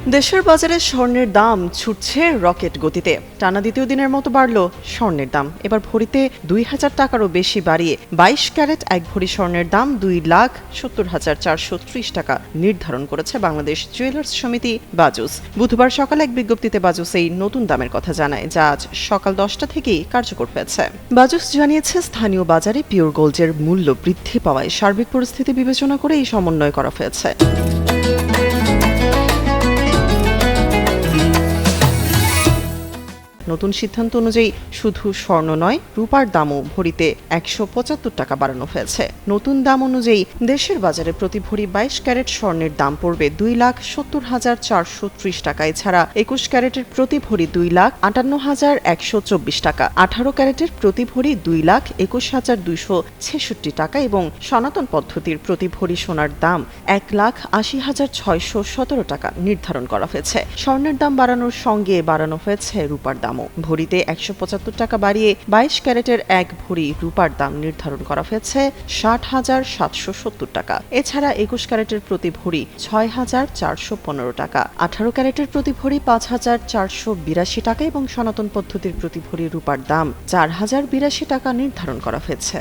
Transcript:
দেশের বাজারে স্বর্ণের দাম ছুটছে রকেট গতিতে। টানা দ্বিতীয় দিনের মতো বাড়ল স্বর্ণের দাম। এবার ভরিতে ২,০০০ টাকারও বেশি বাড়িয়ে ২২ ক্যারেট ১ ভরি স্বর্ণের দাম ২,৭০,৪৩০ টাকা নির্ধারণ করেছে বাংলাদেশ জুয়েলার্স সমিতি বাজুস। বুধবার সকালে এক বিজ্ঞপ্তিতে বাজুস এই নতুন দামের কথা জানায়, যা আজ সকাল ১০টা থেকেই কার্যকর হয়েছে। বাজুস জানিয়েছে, স্থানীয় বাজারে পিওর গোল্ডের মূল্য বৃদ্ধি পাওয়ায় সার্বিক পরিস্থিতি বিবেচনা করে এই সমন্বয় করা হয়েছে। নতুন সিদ্ধান্ত অনুযায়ী শুধু স্বর্ণ নয়, রূপার দামও ভরিতে ১৭৫ টাকা বাড়ানো হয়েছে। নতুন দাম অনুযায়ী দেশের বাজারে প্রতি ভরি ২২ ক্যারেট স্বর্ণের দাম পড়বে ২,৭০,৪৩০ টাকা। এছাড়া ২১ ক্যারেটের প্রতি ভরি ২,৫৮,১২৪ টাকা, ১৮ ক্যারেটের প্রতি ভরি ২,২১,২৬৬ টাকা এবং সনাতন পদ্ধতির প্রতি ভরি সোনার দাম ১,৮০,৬১৭ টাকা নির্ধারণ করা হয়েছে। স্বর্ণের দাম বাড়ানোর সঙ্গে বাড়ানো হয়েছে রূপার দাম। ভরিতে ১৭৫ টাকা বাড়িয়ে ২২ ক্যারেটের ১ ভরি রূপার দাম নির্ধারণ করা হয়েছে ৬০,৭৭০ টাকা। এছাড়া ২১ ক্যারেটের প্রতি ভরি ৬,৪১৫ টাকা, ১৮ ক্যারেটের প্রতি ভরি ৫,৪৮২ টাকা এবং সনাতন পদ্ধতির প্রতি ভরি রূপার দাম ৪,০৮২ টাকা নির্ধারণ করা হয়েছে।